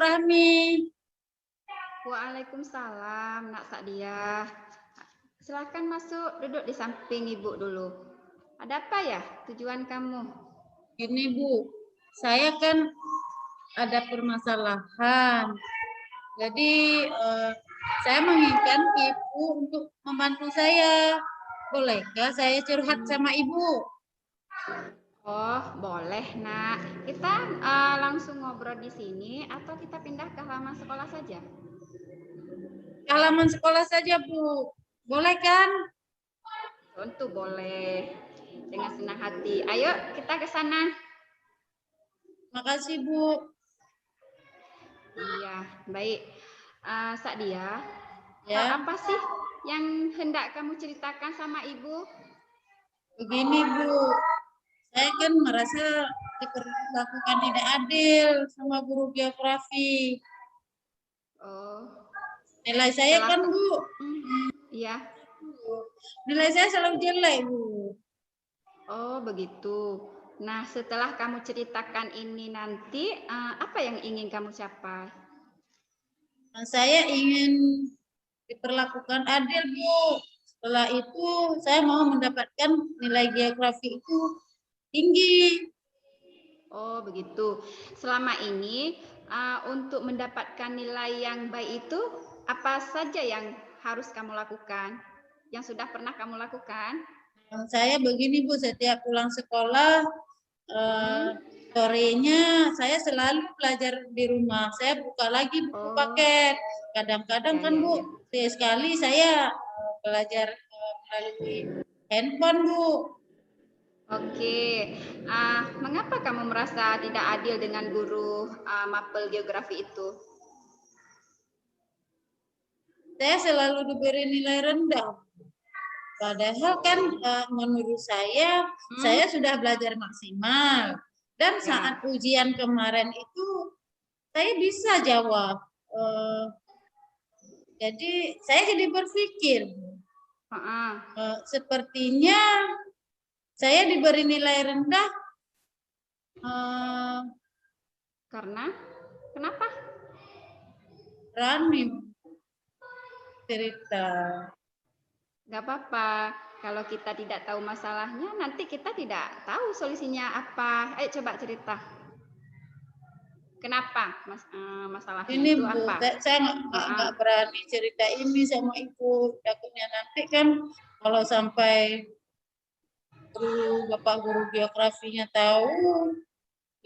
Rahmi. Waalaikumsalam, Nak Sa'diah. Silahkan masuk, duduk di samping Ibu dulu. Ada apa ya tujuan kamu? Ini Bu, saya kan ada permasalahan. Jadi saya menginginkan Ibu untuk membantu saya. Bolehkah saya curhat sama Ibu? Oh, boleh, Nak. Kita langsung ngobrol di sini atau kita pindah ke halaman sekolah saja? Halaman sekolah saja, Bu. Boleh kan? Tentu boleh. Dengan senang hati. Ayo kita ke sana. Makasih, Bu. Iya, baik. Sa'diah, Ya. hal apa sih yang hendak kamu ceritakan sama Ibu? Begini, Bu. Saya kan merasa diperlakukan tidak adil sama guru geografi. Oh. Nilai saya kan, Bu. Iya. Nilai saya selalu jelek, Bu. Oh, begitu. Nah, setelah kamu ceritakan ini nanti, apa yang ingin kamu capai? Nah, saya ingin diperlakukan adil, Bu. Setelah itu, saya mau mendapatkan nilai geografi itu tinggi. Oh, begitu. Selama ini, untuk mendapatkan nilai yang baik itu, apa saja yang harus kamu lakukan? Yang sudah pernah kamu lakukan? Saya begini, Bu, setiap pulang sekolah, sorenya saya selalu belajar di rumah. Saya buka lagi buku paket. Kadang-kadang kan, Bu, sekali saya belajar melalui handphone, Bu. Oke, mengapa kamu merasa tidak adil dengan guru mapel geografi itu? Saya selalu diberi nilai rendah. Padahal kan menurut saya sudah belajar maksimal. Dan saat ujian kemarin itu, saya bisa jawab. Jadi saya jadi berpikir, sepertinya saya diberi nilai rendah. Karena? Kenapa? Rani cerita. Gak apa-apa. Kalau kita tidak tahu masalahnya, nanti kita tidak tahu solusinya apa. Ayo coba cerita. Kenapa masalahnya ini, itu Bu, apa? saya nggak berani cerita ini sama Ibu. Takutnya nanti kan kalau sampai Bapak guru geografinya tahu,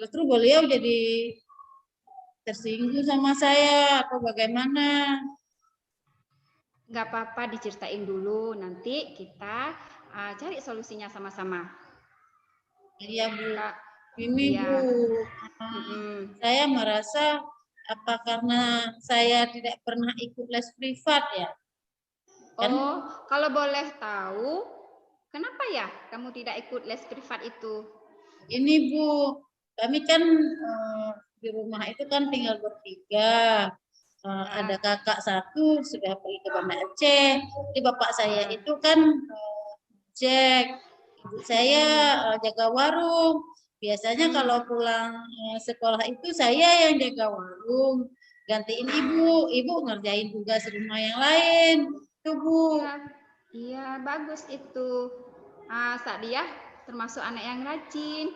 justru beliau jadi tersinggung sama saya atau bagaimana? Nggak apa-apa, diceritain dulu, nanti kita cari solusinya sama-sama. Iya, Bu. Ini, Bu, saya merasa apa karena saya tidak pernah ikut les privat ya? Kan? Oh, kalau boleh tahu, kenapa ya kamu tidak ikut les privat itu? Ini, Bu, kami kan di rumah itu kan tinggal bertiga. Ada kakak satu sudah pergi ke Banda Aceh. Jadi bapak saya itu kan cek, ibu saya jaga warung. Biasanya kalau pulang sekolah itu saya yang jaga warung, gantiin ibu ngerjain tugas rumah yang lain. Itu, Bu. Iya, bagus itu. Sa'diah termasuk anak yang rajin.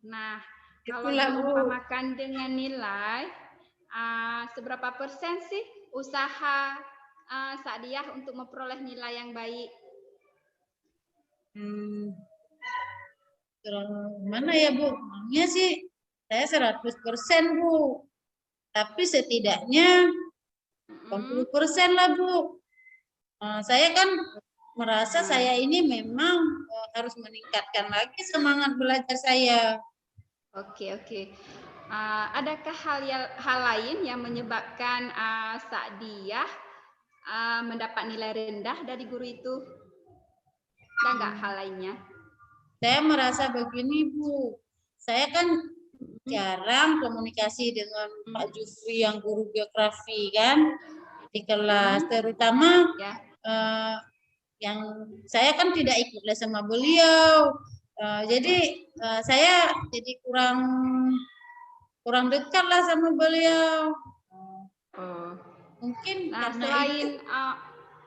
Nah, kalau diumpamakan dengan nilai, seberapa persen sih usaha Sa'diah untuk memperoleh nilai yang baik? Mana ya, Bu? Emangnya sih saya 100%, Bu. Tapi setidaknya 80% lah, Bu. Saya kan merasa saya ini memang harus meningkatkan lagi semangat belajar saya. Oke. Adakah hal lain yang menyebabkan Sa'diah mendapat nilai rendah dari guru itu? Ada nggak hal lainnya? Saya merasa begini, Bu. Saya kan jarang komunikasi dengan Pak Jufri yang guru geografi kan di kelas, terutama yang saya kan tidak ikut les sama beliau. Jadi saya jadi kurang dekat lah sama beliau. Oh. Mungkin Nah, karena itu. selain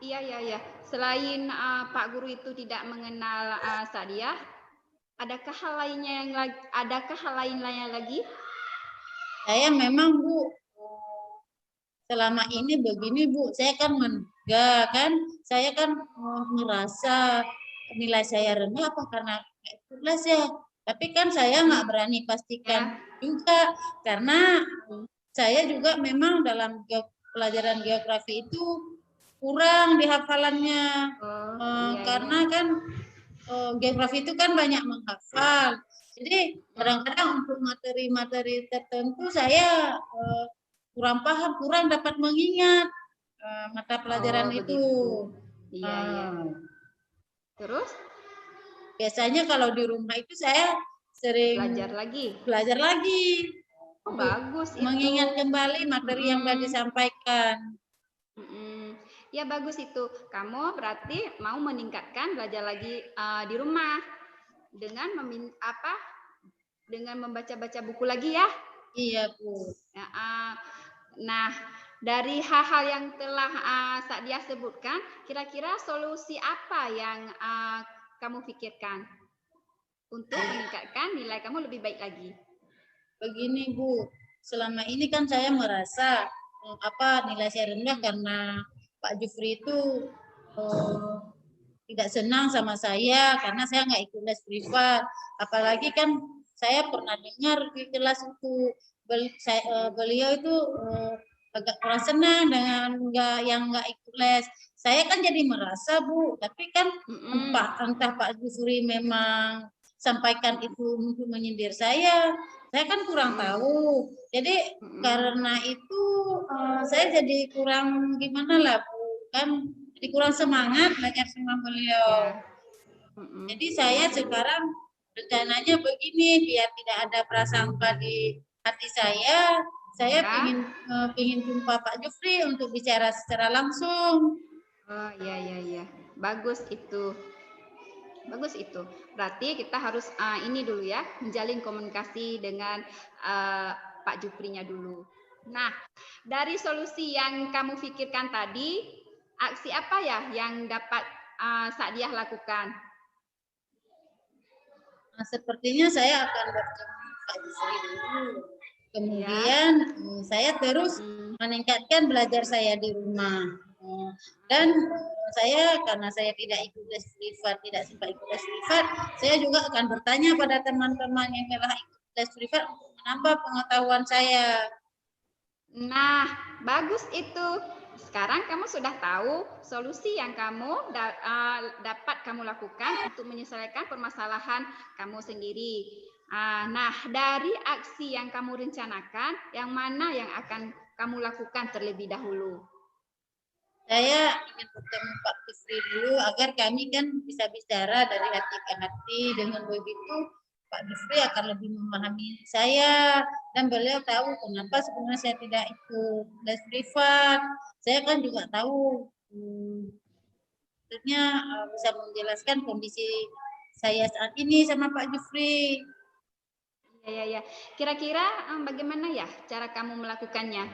iya iya iya, selain Pak Guru itu tidak mengenal Sadiah, adakah hal lainnya yang lagi, adakah hal lainnya lagi? Saya memang Bu, selama ini begini Bu, saya kan menduga kan, saya kan merasa nilai saya rendah apa karena ikhlas ya. Tapi kan saya nggak berani pastikan Ya. juga karena saya juga memang dalam pelajaran geografi itu kurang di hafalannya. Oh, iya iya. Karena kan geografi itu kan banyak menghafal. Jadi kadang-kadang untuk materi-materi tertentu saya kurang paham, kurang dapat mengingat mata pelajaran Oh, itu. begitu. Iya iya. Eh, Terus Biasanya kalau di rumah itu saya sering belajar lagi. belajar lagi Oh, untuk bagus itu. mengingat kembali materi yang sudah Mm-mm. disampaikan. Mm-mm. Ya bagus itu. Kamu berarti mau meningkatkan belajar lagi di rumah dengan dengan membaca-baca buku lagi ya. Iya, Bu. Ya, nah, dari hal-hal yang telah Sadia sebutkan, kira-kira solusi apa yang kamu pikirkan untuk meningkatkan nilai kamu lebih baik lagi? Begini Bu, selama ini kan saya merasa nilai saya rendah karena Pak Jufri itu tidak senang sama saya karena saya nggak ikut les privat. Apalagi kan saya pernah dengar di kelas itu beliau itu agak kurang senang dengan nggak ikut les. Saya kan jadi merasa Bu, tapi kan entah Pak Jufri memang sampaikan itu untuk menyindir saya kan kurang tahu. Jadi karena itu saya jadi kurang gimana lah Bu, kan jadi kurang semangat belajar sama beliau. Ya. Jadi saya sekarang rencananya begini, biar tidak ada prasangka di hati saya Ya. ingin jumpa Pak Jufri untuk bicara secara langsung. Oh iya iya iya, bagus itu. Bagus itu. Berarti kita harus ini dulu ya, menjalin komunikasi dengan Pak Juprinya dulu. Nah, dari solusi yang kamu pikirkan tadi, aksi apa ya yang dapat Sadiah lakukan? Nah, sepertinya saya akan bertemu Pak Jufri dulu. Kemudian saya terus meningkatkan belajar saya di rumah. Dan saya karena saya tidak ikut les privat, tidak sempat ikut les privat, saya juga akan bertanya pada teman-teman yang telah ikut les privat untuk menambah pengetahuan saya. Nah, bagus itu. Sekarang kamu sudah tahu solusi yang kamu dapat kamu lakukan untuk menyelesaikan permasalahan kamu sendiri. Nah, dari aksi yang kamu rencanakan, yang mana yang akan kamu lakukan terlebih dahulu? Saya ingin bertemu Pak Kusri dulu agar kami kan bisa bicara dari hati ke hati. Dengan begitu Pak Kusri akan lebih memahami saya dan beliau tahu kenapa sebenarnya saya tidak ikut les privat. Saya kan juga tahu maksudnya bisa menjelaskan kondisi saya saat ini sama Pak Jufri. Ya, ya, ya. Kira-kira bagaimana ya cara kamu melakukannya?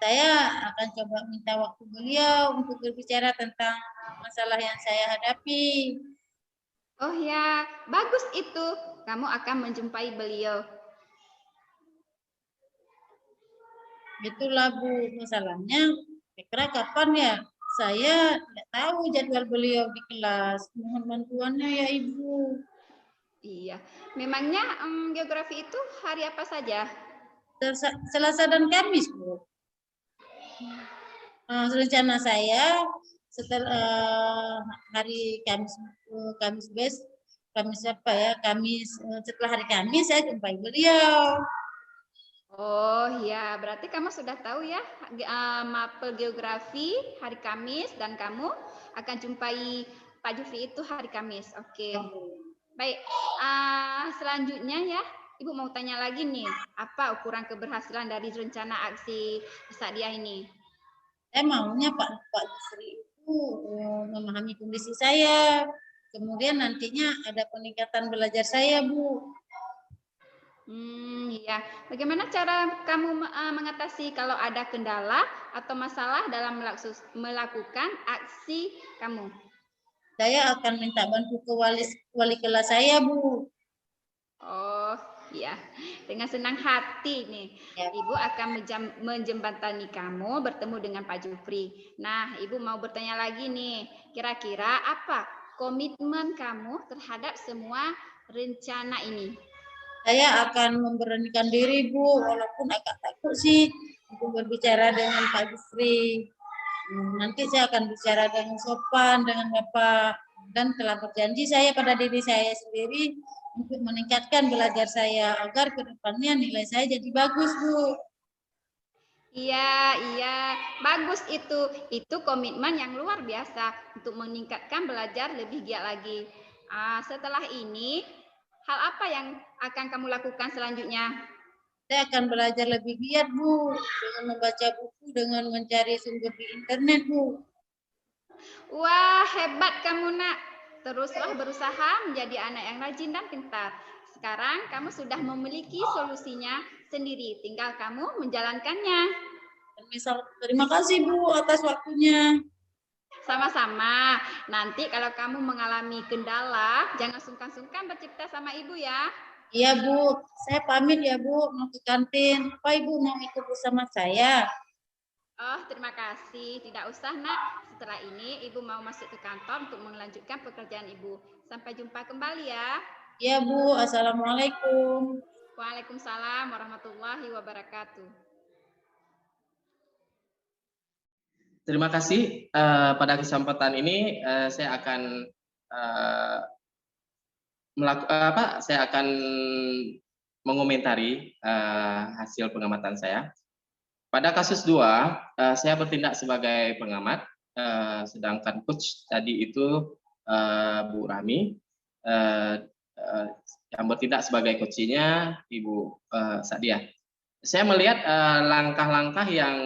Saya akan coba minta waktu beliau untuk berbicara tentang masalah yang saya hadapi. Oh ya, bagus itu. Kamu akan menjumpai beliau. Itulah Bu, masalahnya kira kapan ya? Saya tidak tahu jadwal beliau di kelas. Mohon bantuannya ya Ibu. Iya, memangnya geografi itu hari apa saja? Selasa dan Kamis Bu. Rencana saya setelah hari Kamis apa ya? Setelah hari Kamis saya jumpai beliau. Oh ya, berarti kamu sudah tahu ya mapel geografi hari Kamis dan kamu akan jumpai Pak Jufri itu hari Kamis. Oke. Baik, selanjutnya ya, Ibu mau tanya lagi nih, apa ukuran keberhasilan dari rencana aksi Sadia ini? Saya maunya Pak Jufri itu memahami kondisi saya. Kemudian nantinya ada peningkatan belajar saya, Bu. Iya. Bagaimana cara kamu mengatasi kalau ada kendala atau masalah dalam melakukan aksi kamu? Saya akan minta bantu ke wali kelas saya, Bu. Oh, iya. Dengan senang hati nih, Ya, Ibu akan menjembatani kamu bertemu dengan Pak Jufri. Nah, Ibu mau bertanya lagi nih, kira-kira apa komitmen kamu terhadap semua rencana ini? saya akan memberanikan diri, Bu, walaupun agak takut sih untuk berbicara dengan Pak Jufri. Nanti saya akan bicara dengan sopan dengan Bapak, dan telah berjanji saya pada diri saya sendiri untuk meningkatkan belajar saya agar ke depannya nilai saya jadi bagus, Bu. Iya, iya, bagus itu. Itu komitmen yang luar biasa untuk meningkatkan belajar lebih giat lagi. Setelah ini, hal apa yang akan kamu lakukan selanjutnya? Saya akan belajar lebih giat, Bu, dengan membaca buku, dengan mencari sumber di internet, Bu. Wah, hebat kamu, Nak. Teruslah berusaha menjadi anak yang rajin dan pintar. Sekarang kamu sudah memiliki solusinya sendiri, tinggal kamu menjalankannya. Terima kasih, Bu, atas waktunya. Sama-sama. Nanti kalau kamu mengalami kendala, jangan sungkan-sungkan bercerita sama Ibu ya. Iya, Bu. Saya pamit ya, Bu, mau ke kantin. Apa Ibu mau ikut bersama saya? Oh, terima kasih. Tidak usah, Nak. Setelah ini, Ibu mau masuk ke kantor untuk melanjutkan pekerjaan Ibu. Sampai jumpa kembali ya. Iya, Bu. Assalamualaikum. Waalaikumsalam warahmatullahi wabarakatuh. Terima kasih. Pada kesempatan ini saya akan saya akan mengomentari hasil pengamatan saya. Pada kasus 2, saya bertindak sebagai pengamat, sedangkan coach tadi itu Bu Rami, yang bertindak sebagai coachnya Ibu Sadia. Saya melihat langkah-langkah yang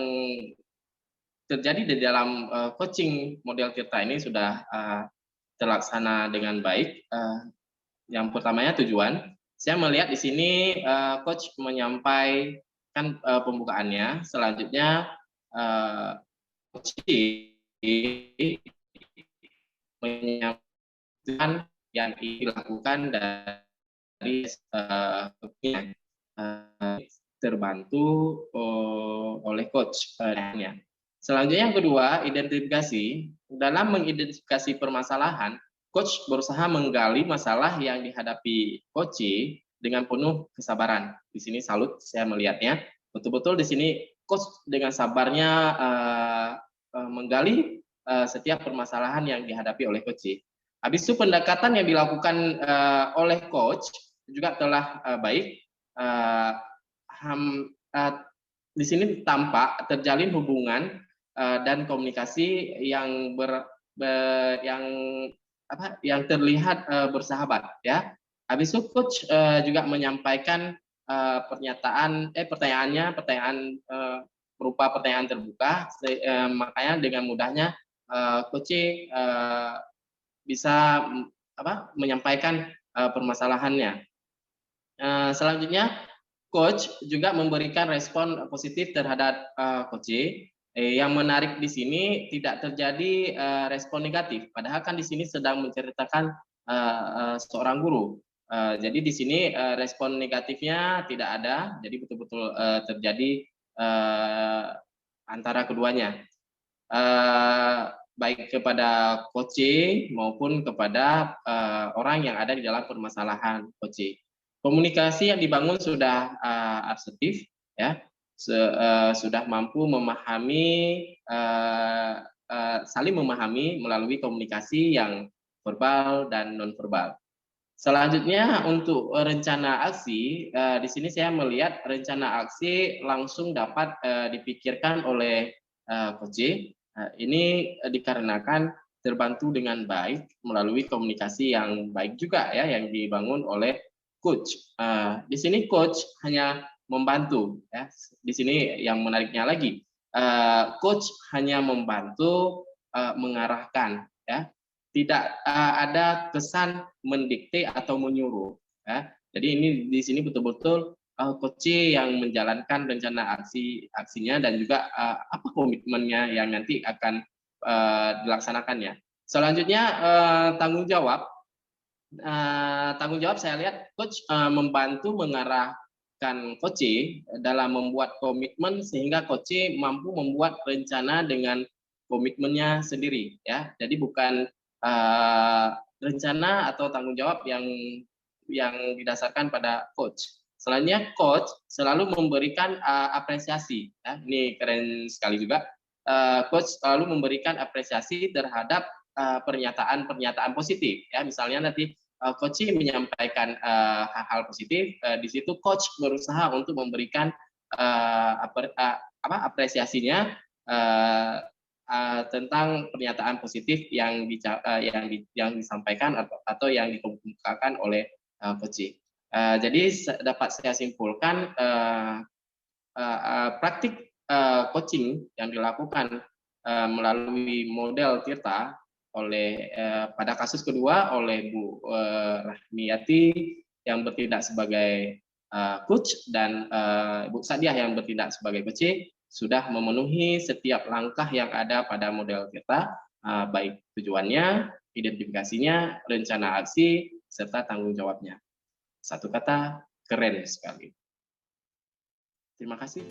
terjadi di dalam coaching model Tirta ini sudah terlaksana dengan baik. Yang pertamanya tujuan. Saya melihat di sini coach menyampaikan pembukaannya. Selanjutnya coach menyampaikan yang dilakukan dari terbantu oleh coach. Selanjutnya yang kedua, identifikasi. Dalam mengidentifikasi permasalahan, coach berusaha menggali masalah yang dihadapi coach dengan penuh kesabaran. Di sini salut saya melihatnya. Betul-betul di sini coach dengan sabarnya menggali setiap permasalahan yang dihadapi oleh coach. Habis itu pendekatan yang dilakukan oleh coach juga telah baik. Di sini tampak terjalin hubungan dan komunikasi yang yang terlihat bersahabat ya. Habis itu coach juga menyampaikan pertanyaan berupa pertanyaan terbuka, makanya dengan mudahnya coach bisa menyampaikan permasalahannya. Selanjutnya coach juga memberikan respon positif terhadap coach. Yang menarik di sini tidak terjadi respon negatif, padahal kan di sini sedang menceritakan seorang guru. Jadi di sini respon negatifnya tidak ada, jadi betul-betul terjadi antara keduanya, baik kepada coach maupun kepada orang yang ada di dalam permasalahan coach. Komunikasi yang dibangun sudah asertif, ya, sudah mampu memahami, saling memahami melalui komunikasi yang verbal dan nonverbal. Selanjutnya untuk rencana aksi, di sini saya melihat rencana aksi langsung dapat dipikirkan oleh coach. Ini dikarenakan terbantu dengan baik melalui komunikasi yang baik juga ya yang dibangun oleh coach. Di sini coach hanya membantu ya. Di sini yang menariknya lagi, coach hanya membantu mengarahkan ya. Tidak ada kesan mendikte atau menyuruh ya. Jadi ini di sini betul-betul coach yang menjalankan rencana aksinya dan juga apa komitmennya yang nanti akan dilaksanakannya. Selanjutnya tanggung jawab. Tanggung jawab saya lihat coach membantu mengarahkan coach dalam membuat komitmen sehingga coach mampu membuat rencana dengan komitmennya sendiri ya. Jadi bukan rencana atau tanggung jawab yang didasarkan pada coach. Selanjutnya coach selalu memberikan apresiasi ya. Ini keren sekali juga. Coach selalu memberikan apresiasi terhadap pernyataan-pernyataan positif ya, misalnya nanti coach menyampaikan hal-hal positif, di situ coach berusaha untuk memberikan apresiasinya tentang pernyataan positif yang disampaikan atau yang dikemukakan oleh coach. Jadi dapat saya simpulkan praktik coaching yang dilakukan melalui model Tirta oleh pada kasus kedua oleh Bu Rahmiati yang bertindak sebagai coach dan Bu Sadiah yang bertindak sebagai coach sudah memenuhi setiap langkah yang ada pada model Tirta, baik tujuannya, identifikasinya, rencana aksi, serta tanggung jawabnya. Satu kata, keren sekali. Terima kasih.